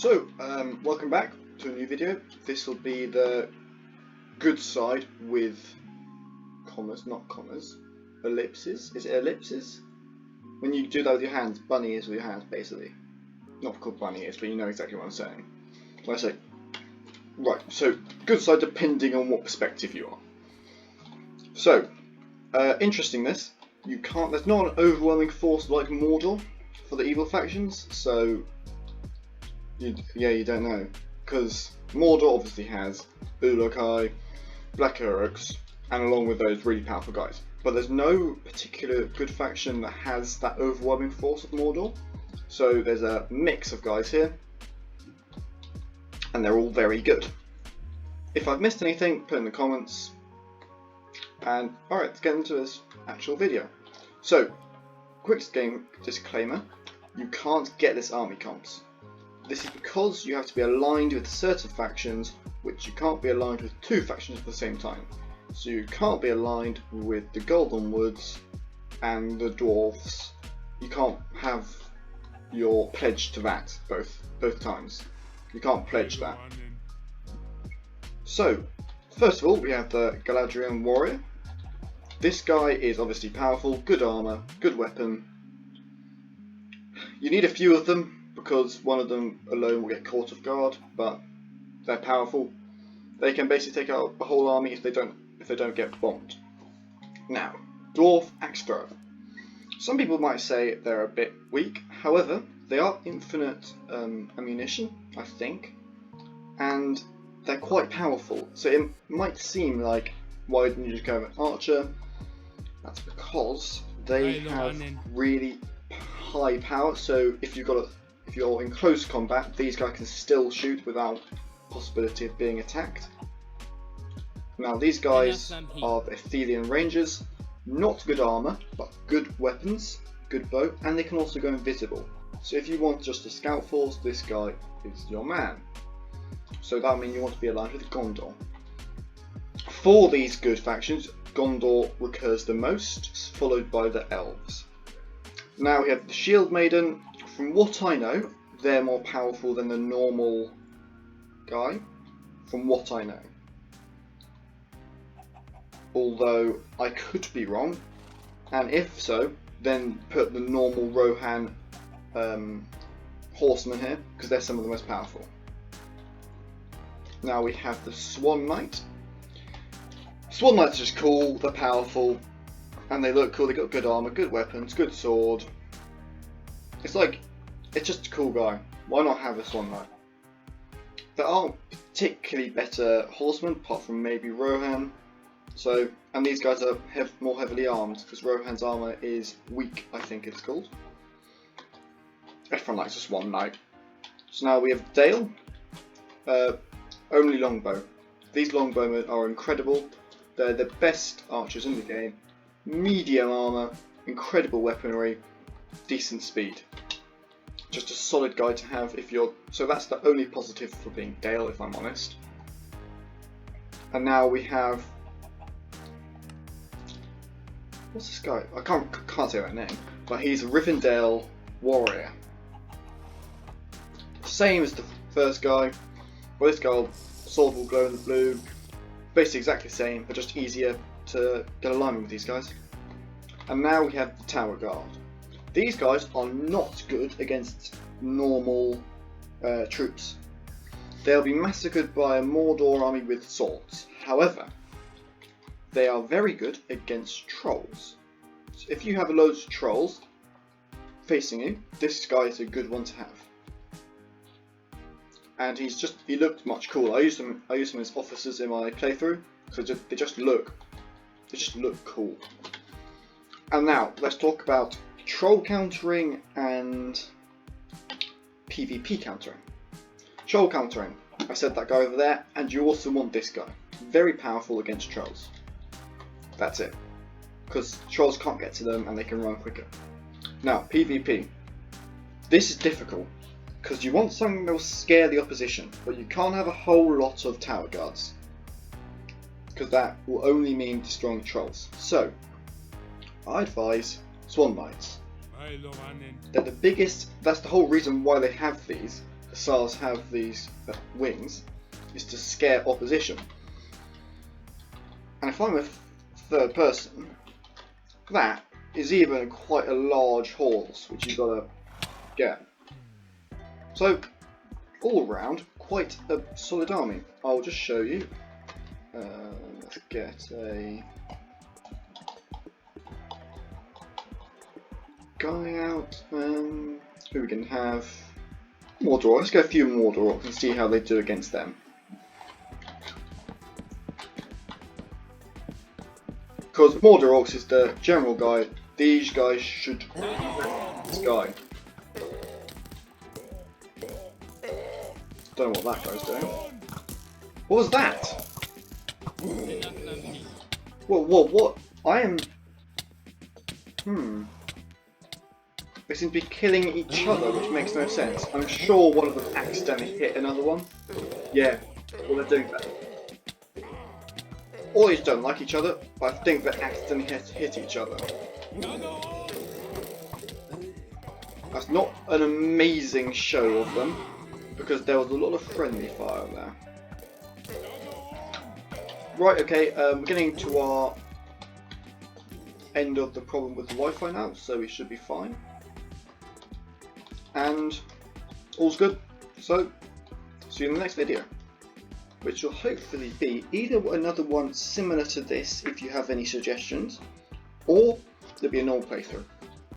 So, welcome back to a new video. This will be the good side with commas, not commas, ellipses. Is it ellipses? When you do that with your hands, bunny ears with your hands, basically. Not called bunny ears, but you know exactly what I'm saying. When I say, right, so good side depending on what perspective you are. So, interestingness, there's not an overwhelming force like Mordor for the evil factions, so you don't know, because Mordor obviously has Ulukai, Black Uruks, and along with those really powerful guys. But there's no particular good faction that has that overwhelming force of Mordor. So there's a mix of guys here, and they're all very good. If I've missed anything, put in the comments. And alright, let's get into this actual video. So, quick game disclaimer, you can't get this army comps. This is because you have to be aligned with certain factions, which you can't be aligned with two factions at the same time. So you can't be aligned with the Golden Woods and the Dwarfs. You can't have your pledge to that both times. You can't pledge that. So, first of all, we have the Galadriel Warrior. This guy is obviously powerful, good armor, good weapon. You need a few of them, because one of them alone will get caught off guard, but they're powerful. They can basically take out a whole army if they don't get bombed. Now, Dwarf Axe Thrower. Some people might say they're a bit weak, however, they are infinite ammunition, I think, and they're quite powerful. So it might seem like, why didn't you just go with Archer? That's because they have really high power. So if you're in close combat, these guys can still shoot without possibility of being attacked. Now these guys are the Athelian Rangers, not good armor, but good weapons, good bow, and they can also go invisible. So if you want just a scout force, this guy is your man. So that means you want to be aligned with Gondor. For these good factions, Gondor recurs the most, followed by the Elves. Now we have the Shield Maiden. From what I know, they're more powerful than the normal guy, from what I know. Although I could be wrong, and if so, then put the normal Rohan horsemen here, because they're some of the most powerful. Now we have the Swan Knight. Swan Knights are just cool, they're powerful, and they look cool. They got good armor, good weapons, good sword. It's just a cool guy. Why not have a Swan Knight? There aren't particularly better horsemen, apart from maybe Rohan. So, and these guys are more heavily armed, because Rohan's armor is weak, I think it's called. Everyone likes a Swan Knight. So now we have Dale. Only longbow. These longbowmen are incredible. They're the best archers in the game. Medium armor, incredible weaponry, decent speed. Just a solid guy to have if you're... So that's the only positive for being Dale, if I'm honest. And now we have... What's this guy? I can't say that name. But he's a Rivendell Warrior. Same as the first guy. Well, this guy, sword will glow in the blue. Basically exactly the same, but just easier to get alignment with these guys. And now we have the Tower Guard. These guys are not good against normal troops. They'll be massacred by a Mordor army with swords. However, they are very good against trolls. So if you have loads of trolls facing you, this guy is a good one to have. And he looked much cool. I used them as officers in my playthrough, so they just look cool. And now let's talk about troll countering and PvP countering. Troll countering. I said that guy over there, and you also want this guy. Very powerful against trolls. That's it. Because trolls can't get to them and they can run quicker. Now, PvP. This is difficult, because you want something that will scare the opposition, but you can't have a whole lot of tower guards, because that will only mean destroying trolls. So, I advise Swan Knights. They're the biggest, that's the whole reason why they have these, the SARs have these wings is to scare opposition. And if I'm a third person, that is even quite a large horse which you've got to get. So all around, quite a solid army. I'll just show you. Let's get a guy out. Who we can have? Mordor. Let's get a few Mordor and see how they do against them. Because Mordor is the general guy. These guys should. This guy. Don't know what that guy's doing. What was that? What? I am. They seem to be killing each other, which makes no sense. I'm sure one of them accidentally hit another one. Yeah, well they're doing that. All these don't like each other, but I think they accidentally hit each other. That's not an amazing show of them, because there was a lot of friendly fire there. Right, okay, we're getting to our end of the problem with the Wi-Fi now, so we should be fine. And all's good, so see you in the next video, which will hopefully be either another one similar to this if you have any suggestions, or there'll be a normal playthrough.